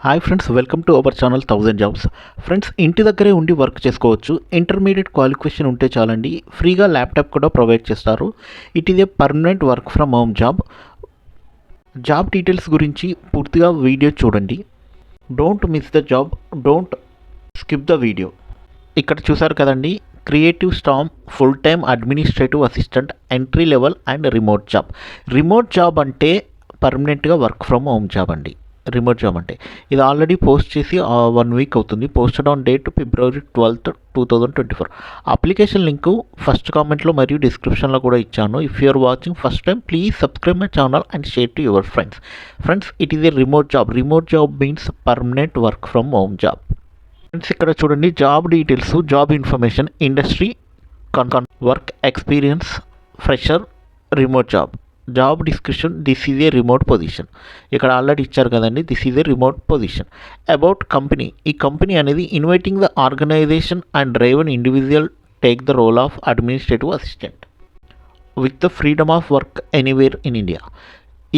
Hi friends, welcome to our channel 1000 jobs. Friends, ఇంటి దగ్గరే ఉండి వర్క్ చేసుకోవచ్చు. ఇంటర్మీడియట్ క్వాలిఫికేషన్ ఉంటే చాలండి. ఫ్రీగా ల్యాప్టాప్ కూడా ప్రొవైడ్ చేస్తారు. It is a permanent work from home job. Job details గురించి పూర్తిగా వీడియో చూడండి. Don't miss the job, don't skip the video. ఇక్కడ చూసారు కదండి, creative storm full time administrative assistant, entry level and remote job. Remote job అంటే పర్మనెంట్గా work from home job అండి. Remote job అంటే ఇది ఆల్రెడీ పోస్ట్ చేసి 1 వీక్ అవుతుంది. Posted on date February 12th, 2024. Application link first కామెంట్లో మరియు డిస్క్రిప్షన్లో కూడా ఇచ్చాను. If you are watching first time, please subscribe my channel and share to your friends. Friends, it is a remote job. Remote job means permanent work from home job. Friends, ఇక్కడ చూడండి, job details, job information, industry, work experience, fresher, remote job. Job description, this is a remote position. ఇక్కడ already ఇచ్చారు కదండి, this is a remote position. About company, ఈ company అనేది inviting the organization and drive an individual take the role of administrative assistant with the freedom of work anywhere in India.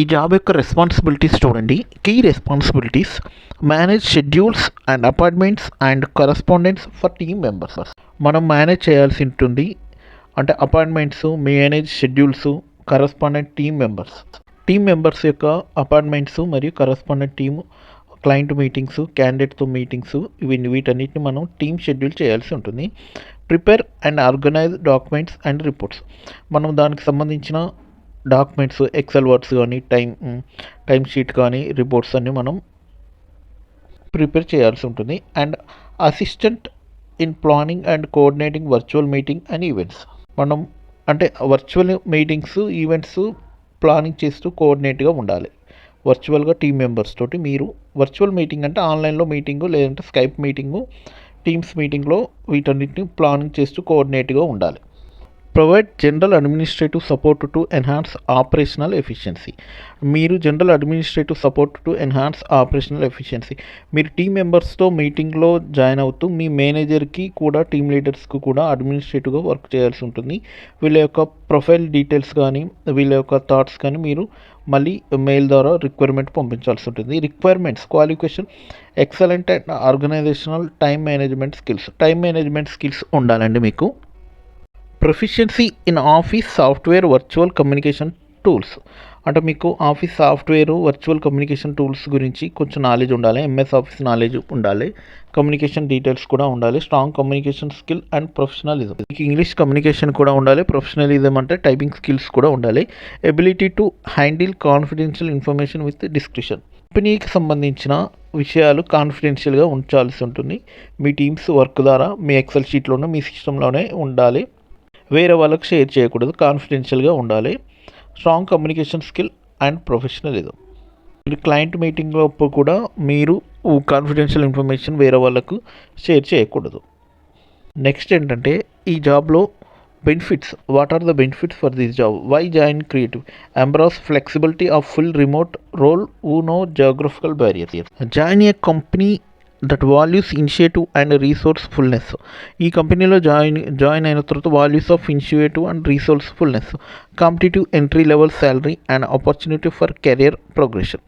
ఈ job యొక్క responsibilities చూడండి. Key responsibilities: manage schedules and appointments and correspondence for team members. మనం manage చేయాల్సి ఉంటుంది. అంటే appointments, manage schedules, correspondent team members యొక్క appointments మరియు correspondent team, client meetings, క్యాండిడేట్తో మీటింగ్స్, వీటన్నిటిని మనం టీమ్ షెడ్యూల్ చేయాల్సి ఉంటుంది. Prepare and organise documents and reports. మనం దానికి సంబంధించిన డాక్యుమెంట్స్, ఎక్సెల్ వర్డ్స్ కానీ, టైం షీట్ కానీ, రిపోర్ట్స్ అన్నీ మనం ప్రిపేర్ చేయాల్సి ఉంటుంది. And assistant in planning and coordinating virtual meeting and events. మనం అంటే వర్చువల్ మీటింగ్స్, ఈవెంట్స్ ప్లానింగ్ చేస్తూ కోఆర్డినేట్గా ఉండాలి. వర్చువల్గా టీమ్ మెంబర్స్ తోటి మీరు వర్చువల్ మీటింగ్ అంటే ఆన్లైన్లో మీటింగు, లేదంటే స్కైప్ మీటింగు, టీమ్స్ మీటింగ్లో వీటన్నిటిని ప్లానింగ్ చేస్తూ కోఆర్డినేట్గా ఉండాలి. Provide general administrative support to enhance operational efficiency. మీరు general administrative support to enhance operational efficiency. మీరు టీమ్ మెంబర్స్తో మీటింగ్లో జాయిన్ అవుతూ మీ మేనేజర్కి కూడా, టీమ్ లీడర్స్కి కూడా అడ్మినిస్ట్రేటివ్గా వర్క్ చేయాల్సి ఉంటుంది. వీళ్ళ యొక్క ప్రొఫైల్ డీటెయిల్స్ కానీ, వీళ్ళ యొక్క థాట్స్ కానీ మీరు మళ్ళీ మెయిల్ ద్వారా రిక్వైర్మెంట్ పంపించాల్సి ఉంటుంది. Requirements: qualification, excellent and organizational time management skills ఉండాలండి మీకు. Proficiency in office software, virtual communication tools. అంటే మీకు office software, virtual communication tools గురించి కొంచెం నాలెడ్జ్ ఉండాలి. ఎంఎస్ ఆఫీస్ నాలెడ్జ్ ఉండాలి. కమ్యూనికేషన్ డీటెయిల్స్ కూడా ఉండాలి. Strong communication skill and professionalism. మీకు ఇంగ్లీష్ కమ్యూనికేషన్ కూడా ఉండాలి. ప్రొఫెషనలిజం అంటే టైపింగ్ స్కిల్స్ కూడా ఉండాలి. Ability to handle confidential information with description. కంపెనీకి సంబంధించిన విషయాలు కాన్ఫిడెన్షియల్గా ఉంచాల్సి ఉంటుంది. మీ టీమ్స్ వర్క్ ద్వారా మీ ఎక్సెల్ షీట్లోనే, మీ సిస్టంలోనే ఉండాలి. వేరే వాళ్ళకి షేర్ చేయకూడదు. కాన్ఫిడెన్షియల్గా ఉండాలి. Strong communication skill and professionalism. మీరు క్లయింట్ మీటింగ్లో కూడా మీరు కాన్ఫిడెన్షియల్ ఇన్ఫర్మేషన్ వేరే వాళ్ళకు షేర్ చేయకూడదు. నెక్స్ట్ ఏంటంటే, ఈ జాబ్లో benefits. What are the benefits for this job? Why join Creative? Embrace flexibility of full remote role, who no geographical barriers. Join a company that values initiative and resourcefulness. ఈ కంపెనీలో join అయిన తర్వాత values of initiative and resourcefulness, competitive entry level salary and opportunity for career progression.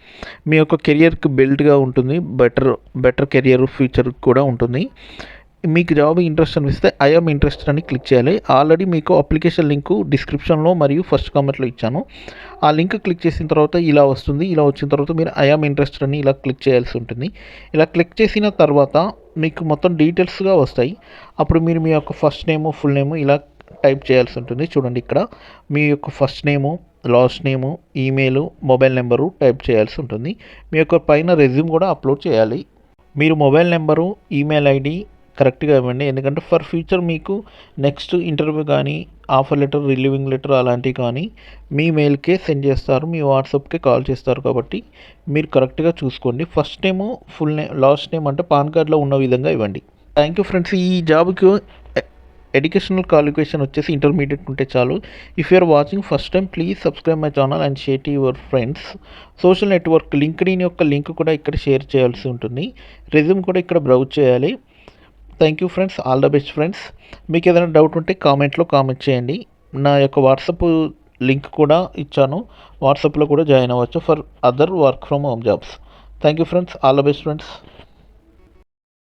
మీ యొక్క కెరియర్కి బిల్డ్గా ఉంటుంది. Better career future కూడా ఉంటుంది. మీకు జాబ్ ఇంట్రెస్ట్ అనిపిస్తే ఐ యామ్ ఇంట్రెస్టెడ్ అని క్లిక్ చేయాలి. ఆల్రెడీ మీకు అప్లికేషన్ లింకు డిస్క్రిప్షన్లో మరియు ఫస్ట్ కామెంట్లో ఇచ్చాను. ఆ లింక్ క్లిక్ చేసిన తర్వాత ఇలా వస్తుంది. ఇలా వచ్చిన తర్వాత మీరు ఐ యామ్ ఇంట్రెస్టెడ్ అని ఇలా క్లిక్ చేయాల్సి ఉంటుంది. ఇలా క్లిక్ చేసిన తర్వాత మీకు మొత్తం డీటెయిల్స్గా వస్తాయి. అప్పుడు మీరు మీ యొక్క ఫస్ట్ నేము, ఫుల్ నేము ఇలా టైప్ చేయాల్సి ఉంటుంది. చూడండి, ఇక్కడ మీ యొక్క ఫస్ట్ నేము, లాస్ట్ నేము, ఈమెయిల్, మొబైల్ నెంబరు టైప్ చేయాల్సి ఉంటుంది. మీ యొక్క పైన రెజ్యూమ్ కూడా అప్లోడ్ చేయాలి. మీరు మొబైల్ నెంబరు, ఈమెయిల్ ఐడి కరెక్ట్గా ఇవ్వండి. ఎందుకంటే ఫర్ ఫ్యూచర్ మీకు నెక్స్ట్ ఇంటర్వ్యూ కానీ, ఆఫర్ లెటర్, రిలీవింగ్ లెటర్ అలాంటివి కానీ మీ మెయిల్కే సెండ్ చేస్తారు, మీ వాట్సాప్కే కాల్ చేస్తారు. కాబట్టి మీరు కరెక్ట్గా చూసుకోండి. First name, full name, last name అంటే పాన్ కార్డ్లో ఉన్న విధంగా ఇవ్వండి. Thank you friends. ఈ జాబ్కి ఎడ్యుకేషనల్ క్వాలిఫికేషన్ వచ్చేసి ఇంటర్మీడియట్ ఉంటే చాలు. If you are watching first time, please subscribe my channel and share to your friends. Social network LinkedIn యొక్క లింక్ కూడా ఇక్కడ షేర్ చేయాల్సి ఉంటుంది. రెజ్యూమ్ కూడా ఇక్కడ బ్రౌజ్ చేయాలి. Thank you friends. All the best friends. మీకు ఏదైనా డౌట్ ఉంటే కామెంట్లో కామెంట్ చేయండి. నా యొక్క వాట్సాప్ లింక్ కూడా ఇచ్చాను. వాట్సాప్లో కూడా జాయిన్ అవ్వచ్చు for other work from home jobs. Thank you friends, all the best friends.